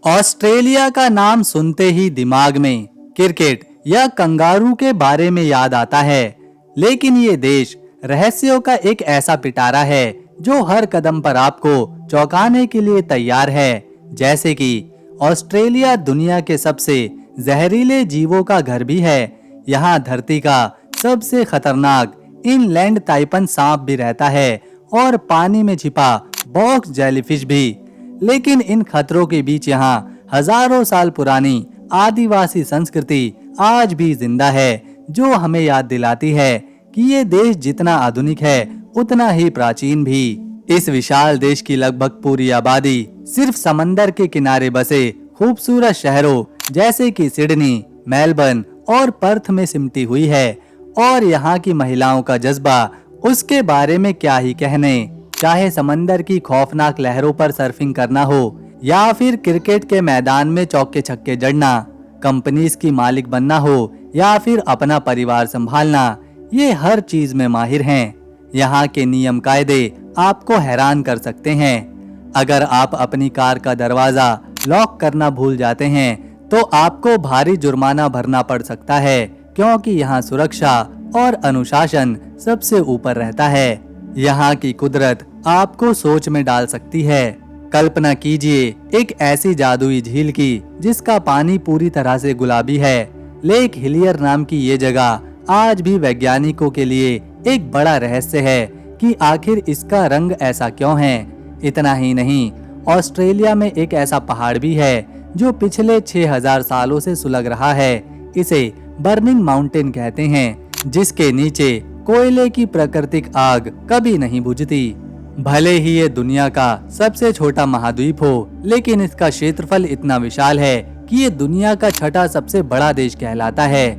Australia का नाम सुनते ही दिमाग में क्रिकेट या कंगारू के बारे में याद आता है, लेकिन ये देश रहस्यों का एक ऐसा पिटारा है जो हर कदम पर आपको चौंकाने के लिए तैयार है। जैसे कि ऑस्ट्रेलिया दुनिया के सबसे जहरीले जीवों का घर भी है। यहाँ धरती का सबसे खतरनाक इनलैंड ताइपन सांप भी रहता है और पानी में छिपा बॉक्स जेलीफिश भी। लेकिन इन खतरों के बीच यहाँ हजारों साल पुरानी आदिवासी संस्कृति आज भी जिंदा है, जो हमें याद दिलाती है कि ये देश जितना आधुनिक है उतना ही प्राचीन भी। इस विशाल देश की लगभग पूरी आबादी सिर्फ समंदर के किनारे बसे खूबसूरत शहरों जैसे कि सिडनी, मेलबर्न और पर्थ में सिमटी हुई है। और यहाँ की महिलाओं का जज्बा, उसके बारे में क्या ही कहने। चाहे समंदर की खौफनाक लहरों पर सर्फिंग करना हो या फिर क्रिकेट के मैदान में चौके छक्के जड़ना, कंपनीज की मालिक बनना हो या फिर अपना परिवार संभालना, ये हर चीज में माहिर हैं। यहाँ के नियम कायदे आपको हैरान कर सकते हैं। अगर आप अपनी कार का दरवाजा लॉक करना भूल जाते हैं तो आपको भारी जुर्माना भरना पड़ सकता है, क्योंकि यहाँ सुरक्षा और अनुशासन सबसे ऊपर रहता है। यहाँ की कुदरत आपको सोच में डाल सकती है। कल्पना कीजिए एक ऐसी जादुई झील की जिसका पानी पूरी तरह से गुलाबी है। लेक हिलियर नाम की ये जगह आज भी वैज्ञानिकों के लिए एक बड़ा रहस्य है कि आखिर इसका रंग ऐसा क्यों है। इतना ही नहीं, ऑस्ट्रेलिया में एक ऐसा पहाड़ भी है जो पिछले 6000 सालों से सुलग रहा है। इसे बर्निंग माउंटेन कहते हैं, जिसके नीचे कोयले की प्राकृतिक आग कभी नहीं बुझती। भले ही ये दुनिया का सबसे छोटा महाद्वीप हो, लेकिन इसका क्षेत्रफल इतना विशाल है कि ये दुनिया का छठा सबसे बड़ा देश कहलाता है।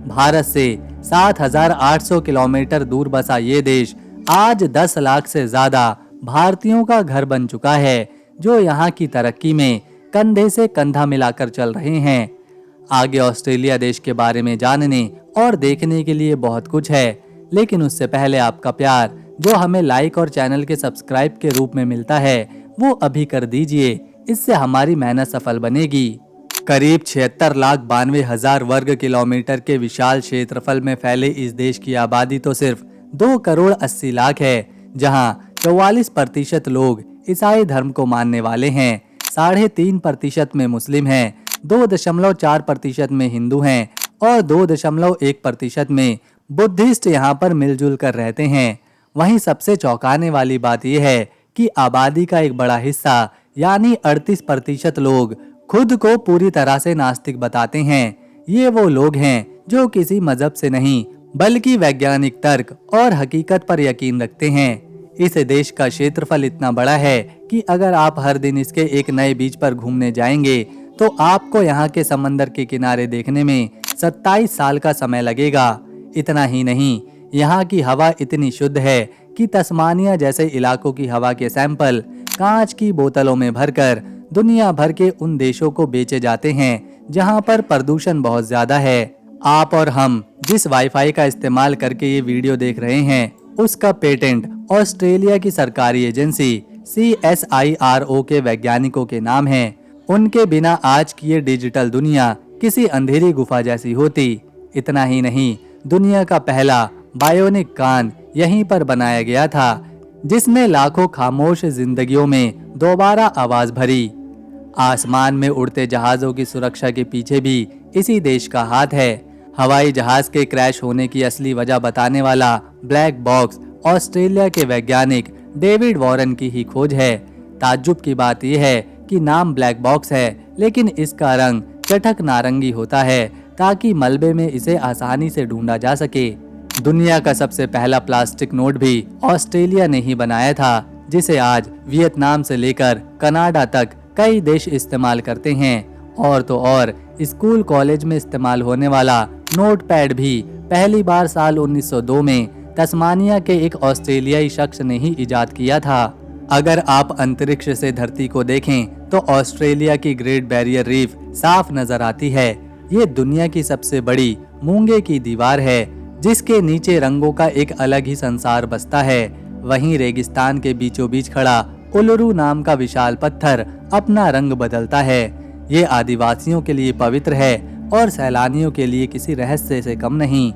भारत से 7800 किलोमीटर दूर बसा ये देश आज 10 लाख से ज्यादा भारतीयों का घर बन चुका है, जो यहाँ की तरक्की में कंधे से कंधा मिलाकर चल रहे हैं। आगे ऑस्ट्रेलिया देश के बारे में जानने और देखने के लिए बहुत कुछ है, लेकिन उससे पहले आपका प्यार जो हमें लाइक और चैनल के सब्सक्राइब के रूप में मिलता है वो अभी कर दीजिए। इससे हमारी मेहनत सफल बनेगी। करीब 76,92,000 वर्ग किलोमीटर के विशाल क्षेत्रफल में फैले इस देश की आबादी तो सिर्फ 2 करोड़ 80 लाख है, जहां 44% लोग ईसाई धर्म को मानने वाले हैं, 3.5% में मुस्लिम हैं, 2.4% में हिंदू हैं और 2.1% में बुद्धिस्ट यहाँ पर मिलजुल कर रहते हैं। वहीं सबसे चौंकाने वाली बात यह है कि आबादी का एक बड़ा हिस्सा यानी 38% लोग खुद को पूरी तरह से नास्तिक बताते हैं। ये वो लोग हैं जो किसी मजहब से नहीं बल्कि वैज्ञानिक तर्क और हकीकत पर यकीन रखते हैं। इस देश का क्षेत्रफल इतना बड़ा है कि अगर आप हर दिन इसके एक नए बीच पर घूमने जाएंगे तो आपको यहाँ के समंदर के किनारे देखने में 27 साल का समय लगेगा। इतना ही नहीं, यहाँ की हवा इतनी शुद्ध है कि तस्मानिया जैसे इलाकों की हवा के सैंपल कांच की बोतलों में भरकर दुनिया भर के उन देशों को बेचे जाते हैं जहाँ पर प्रदूषण बहुत ज्यादा है। आप और हम जिस वाईफाई का इस्तेमाल करके ये वीडियो देख रहे हैं, उसका पेटेंट ऑस्ट्रेलिया की सरकारी एजेंसी CSIRO के वैज्ञानिकों के नाम है। उनके बिना आज की ये डिजिटल दुनिया किसी अंधेरी गुफा जैसी होती। इतना ही नहीं, दुनिया का पहला बायोनिक कान यहीं पर बनाया गया था, जिसने लाखों खामोश जिंदगियों में दोबारा आवाज भरी। आसमान में उड़ते जहाजों की सुरक्षा के पीछे भी इसी देश का हाथ है। हवाई जहाज के क्रैश होने की असली वजह बताने वाला ब्लैक बॉक्स ऑस्ट्रेलिया के वैज्ञानिक डेविड वॉरेन की ही खोज है। ताज्जुब की बात यह है कि नाम ब्लैक बॉक्स है, लेकिन इसका रंग चटक नारंगी होता है ताकि मलबे में इसे आसानी से ढूंढा जा सके। दुनिया का सबसे पहला प्लास्टिक नोट भी ऑस्ट्रेलिया ने ही बनाया था, जिसे आज वियतनाम से लेकर कनाडा तक कई देश इस्तेमाल करते हैं। और तो और स्कूल कॉलेज में इस्तेमाल होने वाला नोटपैड भी पहली बार साल 1902 में तस्मानिया के एक ऑस्ट्रेलियाई शख्स ने ही इजाद किया था। अगर आप अंतरिक्ष से धरती को देखें तो ऑस्ट्रेलिया की ग्रेट बैरियर रीफ साफ नजर आती है। ये दुनिया की सबसे बड़ी मूंगे की दीवार है, जिसके नीचे रंगों का एक अलग ही संसार बसता है। वहीं रेगिस्तान के बीचों बीच खड़ा उलुरू नाम का विशाल पत्थर अपना रंग बदलता है। ये आदिवासियों के लिए पवित्र है और सैलानियों के लिए किसी रहस्य से कम नहीं।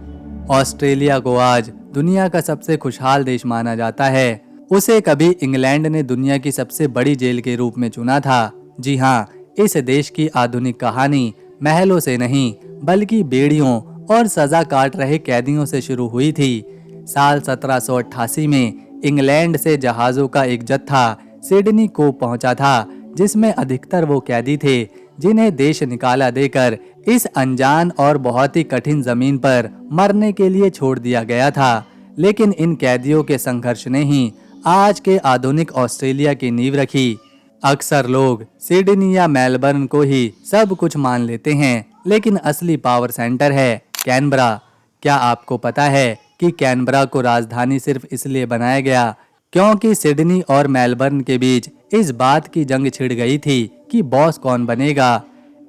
ऑस्ट्रेलिया को आज दुनिया का सबसे खुशहाल देश माना जाता है। उसे कभी इंग्लैंड ने दुनिया की सबसे बड़ी जेल के रूप में चुना था। जी हाँ, इस देश की आधुनिक कहानी महलों से नहीं बल्कि बेड़ियों और सजा काट रहे कैदियों से शुरू हुई थी। साल 1788 में इंग्लैंड से जहाज़ों का एक जत्था सिडनी को पहुंचा था, जिसमें अधिकतर वो कैदी थे जिन्हें देश निकाला देकर इस अनजान और बहुत ही कठिन जमीन पर मरने के लिए छोड़ दिया गया था। लेकिन इन कैदियों के संघर्ष ने ही आज के आधुनिक ऑस्ट्रेलिया की नींव रखी। अक्सर लोग सिडनी या मेलबर्न को ही सब कुछ मान लेते हैं, लेकिन असली पावर सेंटर है कैनबरा। क्या आपको पता है कि कैनबरा को राजधानी सिर्फ इसलिए बनाया गया क्योंकि सिडनी और मेलबर्न के बीच इस बात की जंग छिड़ गई थी कि बॉस कौन बनेगा।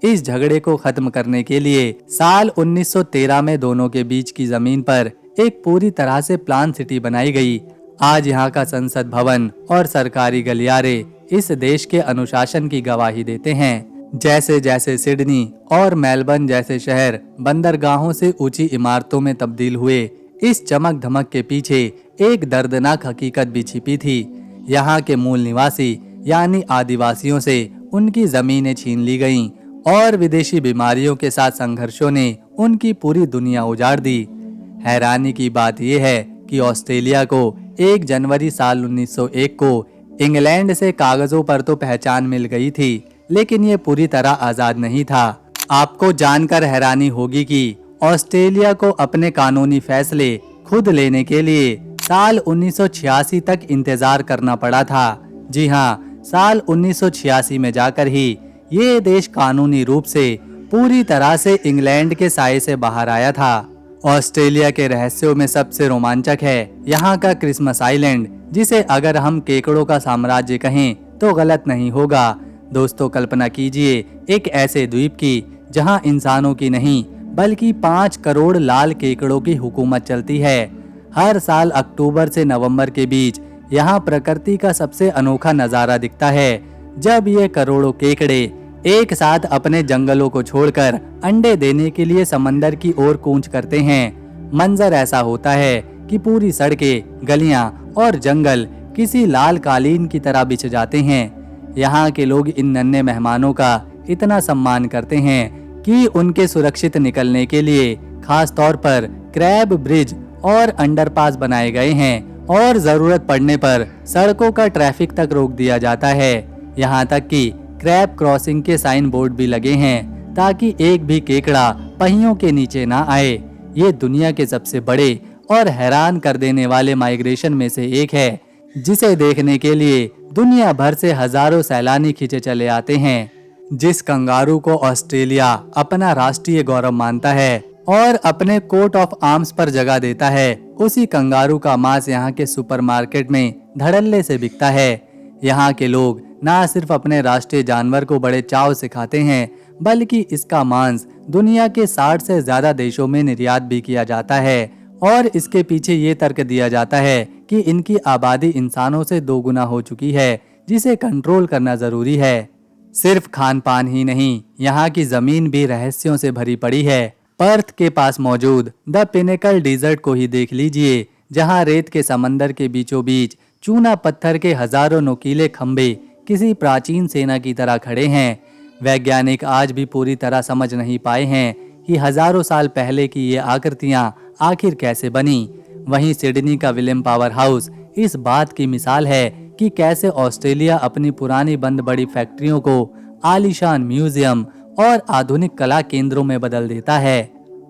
इस झगड़े को खत्म करने के लिए साल 1913 में दोनों के बीच की जमीन पर एक पूरी तरह से प्लान सिटी बनाई गई। आज यहाँ का संसद भवन और सरकारी गलियारे इस देश के अनुशासन की गवाही देते हैं। जैसे जैसे सिडनी और मेलबर्न जैसे शहर बंदरगाहों से ऊंची इमारतों में तब्दील हुए, इस चमक धमक के पीछे एक दर्दनाक हकीकत भी छिपी थी। यहाँ के मूल निवासी यानी आदिवासियों से उनकी जमीनें छीन ली गईं और विदेशी बीमारियों के साथ संघर्षों ने उनकी पूरी दुनिया उजाड़ दी। हैरानी की बात यह है कि ऑस्ट्रेलिया को 1 जनवरी साल 1901 को इंग्लैंड से कागजों पर तो पहचान मिल गई थी, लेकिन ये पूरी तरह आजाद नहीं था। आपको जानकर हैरानी होगी कि ऑस्ट्रेलिया को अपने कानूनी फैसले खुद लेने के लिए साल 1986 तक इंतजार करना पड़ा था। जी हाँ, साल 1986 में जाकर ही ये देश कानूनी रूप से पूरी तरह से इंग्लैंड के साए से बाहर आया था। ऑस्ट्रेलिया के रहस्यों में सबसे रोमांचक है यहाँ का क्रिसमस आइलैंड, जिसे अगर हम केकड़ों का साम्राज्य कहें तो गलत नहीं होगा। दोस्तों, कल्पना कीजिए एक ऐसे द्वीप की जहाँ इंसानों की नहीं बल्कि 5 करोड़ लाल केकड़ों की हुकूमत चलती है। हर साल अक्टूबर से नवंबर के बीच यहाँ प्रकृति का सबसे अनोखा नजारा दिखता है, जब ये करोड़ों केकड़े एक साथ अपने जंगलों को छोड़कर अंडे देने के लिए समंदर की ओर कूच करते हैं। मंजर ऐसा होता है कि पूरी सड़कें, गलियां और जंगल किसी लाल कालीन की तरह बिछ जाते हैं। यहाँ के लोग इन नन्हे मेहमानों का इतना सम्मान करते हैं कि उनके सुरक्षित निकलने के लिए खास तौर पर क्रैब ब्रिज और अंडरपास बनाए गए हैं और जरूरत पड़ने पर सड़कों का ट्रैफिक तक रोक दिया जाता है। यहाँ तक कि क्रैब क्रॉसिंग के साइन बोर्ड भी लगे हैं ताकि एक भी केकड़ा पहियों के नीचे ना आए। ये दुनिया के सबसे बड़े और हैरान कर देने वाले माइग्रेशन में से एक है, जिसे देखने के लिए दुनिया भर से हजारों सैलानी खींचे चले आते हैं। जिस कंगारू को ऑस्ट्रेलिया अपना राष्ट्रीय गौरव मानता है और अपने कोट ऑफ आर्म्स पर जगह देता है, उसी कंगारू का मांस यहाँ के सुपरमार्केट में धड़ल्ले से बिकता है। यहाँ के लोग न सिर्फ अपने राष्ट्रीय जानवर को बड़े चाव से खाते हैं, बल्कि इसका मांस दुनिया के 60 से ज्यादा देशों में निर्यात भी किया जाता है। और इसके पीछे ये तर्क दिया जाता है कि इनकी आबादी इंसानों से 2 गुना हो चुकी है, जिसे कंट्रोल करना जरूरी है। सिर्फ खान पान ही नहीं, यहाँ की जमीन भी रहस्यों से भरी पड़ी है। पर्थ के पास मौजूद द पिनेकल डेजर्ट को ही देख लीजिए, जहाँ रेत के समंदर के बीचों बीच चूना पत्थर के हजारों नुकीले खंभे किसी प्राचीन सेना की तरह खड़े हैं। वैज्ञानिक आज भी पूरी तरह समझ नहीं पाए हैं कि हजारों साल पहले की ये आकृतियां आखिर कैसे बनी। वहीं सिडनी का विलियम पावर हाउस इस बात की मिसाल है कि कैसे ऑस्ट्रेलिया अपनी पुरानी बंद बड़ी फैक्ट्रियों को आलीशान म्यूजियम और आधुनिक कला केंद्रों में बदल देता है।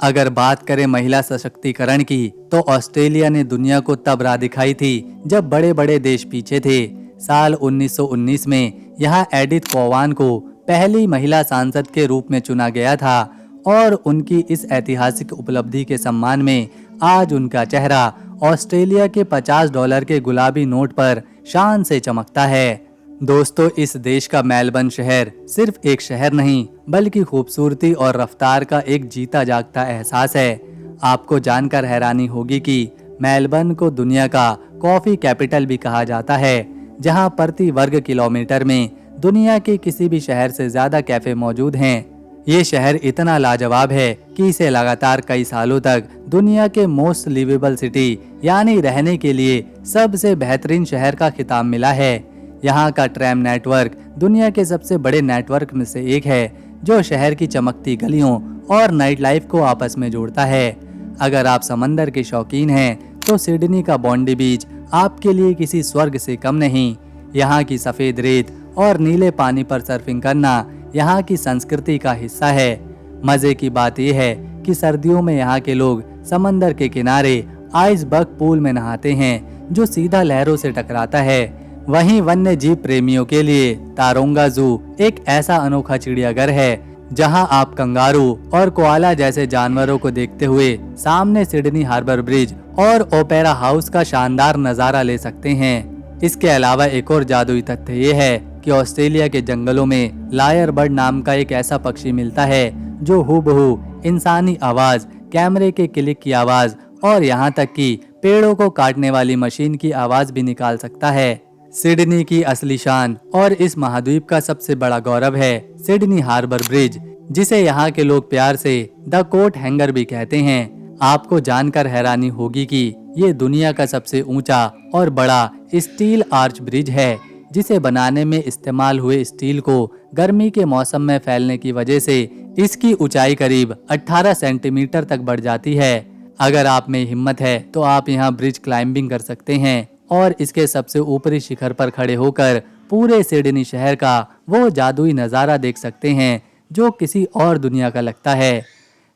अगर बात करें महिला सशक्तिकरण की, तो ऑस्ट्रेलिया ने दुनिया को तब राह दिखाई थी जब बड़े बड़े देश पीछे थे। साल 1919 में यहाँ एडिथ कोवान को पहली महिला सांसद के रूप में चुना गया था और उनकी इस ऐतिहासिक उपलब्धि के सम्मान में आज उनका चेहरा ऑस्ट्रेलिया के $50 के गुलाबी नोट पर शान से चमकता है। दोस्तों, इस देश का मेलबर्न शहर सिर्फ एक शहर नहीं बल्कि खूबसूरती और रफ्तार का एक जीता जागता एहसास है। आपको जानकर हैरानी होगी कि मेलबर्न को दुनिया का कॉफी कैपिटल भी कहा जाता है, जहां प्रति वर्ग किलोमीटर में दुनिया के किसी भी शहर से ज्यादा कैफे मौजूद हैं। ये शहर इतना लाजवाब है कि इसे लगातार कई सालों तक दुनिया के मोस्ट लिवेबल सिटी यानी रहने के लिए सबसे बेहतरीन शहर का खिताब मिला है। यहाँ का ट्रैम नेटवर्क दुनिया के सबसे बड़े नेटवर्क में से एक है, जो शहर की चमकती गलियों और नाइट लाइफ को आपस में जोड़ता है। अगर आप समंदर के शौकीन हैं तो सिडनी का बॉन्डी बीच आपके लिए किसी स्वर्ग से कम नहीं। यहाँ की सफेद रेत और नीले पानी पर सर्फिंग करना यहाँ की संस्कृति का हिस्सा है। मजे की बात यह है कि सर्दियों में यहाँ के लोग समंदर के किनारे आइसबर्ग पूल में नहाते हैं, जो सीधा लहरों से टकराता है। वहीं वन्य जीव प्रेमियों के लिए तारोंगा जू एक ऐसा अनोखा चिड़ियाघर है जहां आप कंगारू और कोआला जैसे जानवरों को देखते हुए सामने सिडनी हार्बर ब्रिज और ओपेरा हाउस का शानदार नजारा ले सकते हैं। इसके अलावा एक और जादुई तथ्य ये है कि ऑस्ट्रेलिया के जंगलों में लायर बर्ड नाम का एक ऐसा पक्षी मिलता है जो हूबहू इंसानी आवाज, कैमरे के क्लिक की आवाज और यहाँ तक कि पेड़ों को काटने वाली मशीन की आवाज भी निकाल सकता है। सिडनी की असली शान और इस महाद्वीप का सबसे बड़ा गौरव है सिडनी हार्बर ब्रिज, जिसे यहाँ के लोग प्यार से द कोट हैंगर भी कहते हैं। आपको जानकर हैरानी होगी कि ये दुनिया का सबसे ऊंचा और बड़ा स्टील आर्च ब्रिज है, जिसे बनाने में इस्तेमाल हुए स्टील को गर्मी के मौसम में फैलने की वजह से इसकी ऊंचाई करीब 18 सेंटीमीटर तक बढ़ जाती है। अगर आप में हिम्मत है तो आप यहाँ ब्रिज क्लाइंबिंग कर सकते हैं और इसके सबसे ऊपरी शिखर पर खड़े होकर पूरे सिडनी शहर का वो जादुई नज़ारा देख सकते हैं जो किसी और दुनिया का लगता है।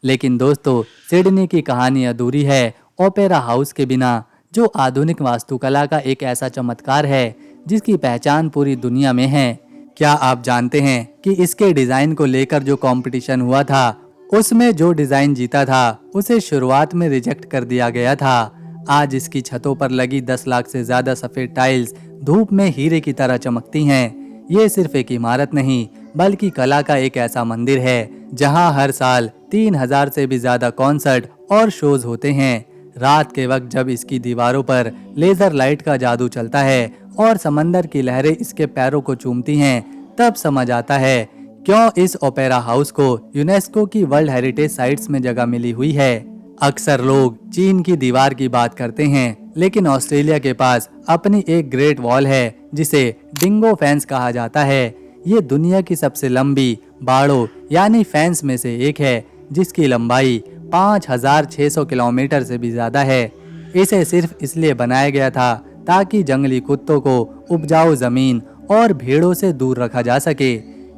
लेकिन दोस्तों, सिडनी की कहानी अधूरी है ओपेरा हाउस के बिना, जो आधुनिक वास्तुकला का एक ऐसा चमत्कार है जिसकी पहचान पूरी दुनिया में है। क्या आप जानते हैं कि इसके डिजाइन को लेकर जो कंपटीशन हुआ था, उसमें जो डिजाइन जीता था उसे शुरुआत में रिजेक्ट कर दिया गया था। आज इसकी छतों पर लगी 10 लाख से ज्यादा सफेद टाइल्स धूप में हीरे की तरह चमकती हैं। ये सिर्फ एक इमारत नहीं, बल्कि कला का एक ऐसा मंदिर है जहां हर साल 3000 से भी ज्यादा कॉन्सर्ट और शोज होते हैं। रात के वक्त जब इसकी दीवारों पर लेजर लाइट का जादू चलता है और समंदर की लहरें इसके पैरों को चूमती हैं, तब समझ आता है क्यों इस ओपेरा हाउस को यूनेस्को की वर्ल्ड हेरिटेज साइट्स में जगह मिली हुई है। अक्सर लोग चीन की दीवार की बात करते हैं, लेकिन ऑस्ट्रेलिया के पास अपनी एक ग्रेट वॉल है जिसे डिंगो फेंस कहा जाता है। ये दुनिया की सबसे लंबी बाड़ों यानी फेंस में से एक है, जिसकी लंबाई 5600 किलोमीटर से भी ज्यादा है। इसे सिर्फ इसलिए बनाया गया था ताकि जंगली कुत्तों को उपजाऊ जमीन और भेड़ों से दूर रखा जा सके।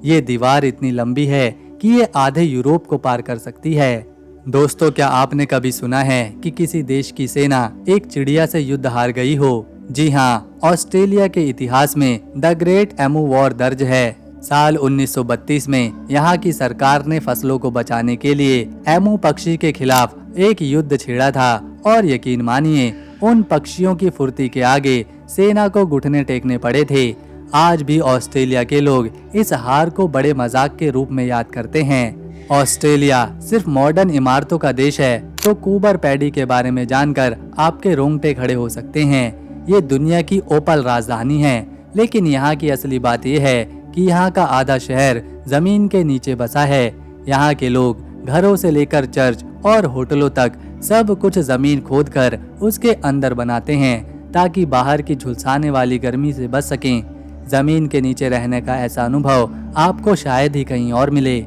ये दीवार इतनी लंबी है कि ये आधे यूरोप को पार कर सकती है। दोस्तों, क्या आपने कभी सुना है कि किसी देश की सेना एक चिड़िया से युद्ध हार गई हो? जी हाँ, ऑस्ट्रेलिया के इतिहास में द ग्रेट एमू वॉर दर्ज है। साल 1932 में यहाँ की सरकार ने फसलों को बचाने के लिए एमू पक्षी के खिलाफ एक युद्ध छेड़ा था और यकीन मानिए, उन पक्षियों की फुर्ती के आगे सेना को घुटने टेकने पड़े थे। आज भी ऑस्ट्रेलिया के लोग इस हार को बड़े मजाक के रूप में याद करते हैं। ऑस्ट्रेलिया सिर्फ मॉडर्न इमारतों का देश है तो कूबर पैडी के बारे में जानकर आपके रोंगटे खड़े हो सकते हैं। ये दुनिया की ओपल राजधानी है, लेकिन यहाँ की असली बात यह है कि यहाँ का आधा शहर जमीन के नीचे बसा है। यहाँ के लोग घरों से लेकर चर्च और होटलों तक सब कुछ जमीन खोदकर उसके अंदर बनाते हैं ताकि बाहर की झुलसाने वाली गर्मी से बच सकें। जमीन के नीचे रहने का ऐसा अनुभव आपको शायद ही कहीं और मिले।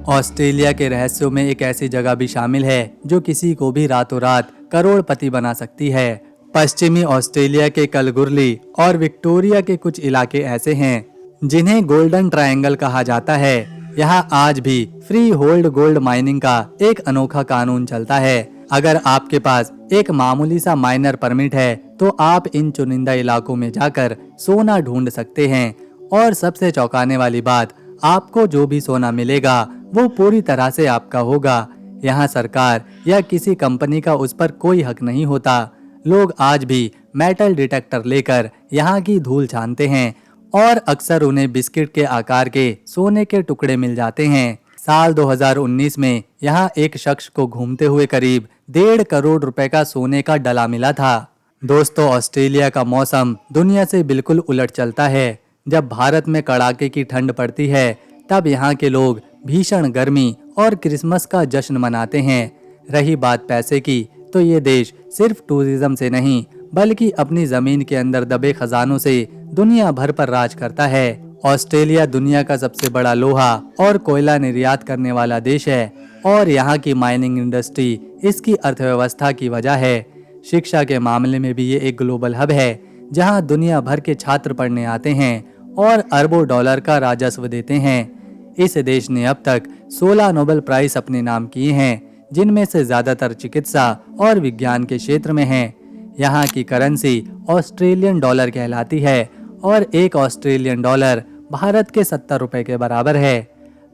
ऑस्ट्रेलिया के रहस्यों में एक ऐसी जगह भी शामिल है जो किसी को भी रातों रात करोड़पति बना सकती है। पश्चिमी ऑस्ट्रेलिया के कलगुरली और विक्टोरिया के कुछ इलाके ऐसे हैं जिन्हें गोल्डन ट्रायंगल कहा जाता है। यहाँ आज भी फ्री होल्ड गोल्ड माइनिंग का एक अनोखा कानून चलता है। अगर आपके पास एक मामूली सा माइनर परमिट है तो आप इन चुनिंदा इलाकों में जाकर सोना ढूंढ सकते हैं। और सबसे चौंकाने वाली बात, आपको जो भी सोना मिलेगा वो पूरी तरह से आपका होगा। यहाँ सरकार या किसी कंपनी का उस पर कोई हक नहीं होता। लोग आज भी मेटल डिटेक्टर लेकर यहाँ की धूल छानते हैं और अक्सर उन्हें बिस्किट के आकार के सोने के टुकड़े मिल जाते हैं। साल 2019 में यहाँ एक शख्स को घूमते हुए करीब 1.5 करोड़ रुपए का सोने का डला मिला था। दोस्तों, ऑस्ट्रेलिया का मौसम दुनिया से बिल्कुल उलट चलता है। जब भारत में कड़ाके की ठंड पड़ती है तब यहाँ के लोग भीषण गर्मी और क्रिसमस का जश्न मनाते हैं। रही बात पैसे की, तो ये देश सिर्फ टूरिज्म से नहीं बल्कि अपनी जमीन के अंदर दबे खजानों से दुनिया भर पर राज करता है। ऑस्ट्रेलिया दुनिया का सबसे बड़ा लोहा और कोयला निर्यात करने वाला देश है और यहाँ की माइनिंग इंडस्ट्री इसकी अर्थव्यवस्था की वजह है। शिक्षा के मामले में भी ये एक ग्लोबल हब है जहाँ दुनिया भर के छात्र पढ़ने आते हैं और अरबों डॉलर का राजस्व देते हैं। इस देश ने अब तक 16 नोबेल प्राइज अपने नाम किए हैं, जिनमें से ज्यादातर चिकित्सा और विज्ञान के क्षेत्र में हैं। यहाँ की करेंसी ऑस्ट्रेलियन डॉलर कहलाती है और एक ऑस्ट्रेलियन डॉलर भारत के 70 रुपए के बराबर है।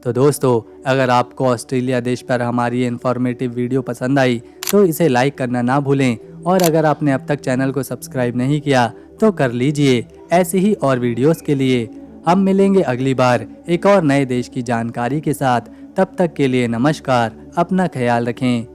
तो दोस्तों, अगर आपको ऑस्ट्रेलिया देश पर हमारी ये इन्फॉर्मेटिव वीडियो पसंद आई तो इसे लाइक करना ना भूलें और अगर आपने अब तक चैनल को सब्सक्राइब नहीं किया तो कर लीजिए। ऐसी ही और वीडियोस के लिए हम मिलेंगे अगली बार एक और नए देश की जानकारी के साथ। तब तक के लिए नमस्कार, अपना ख्याल रखें।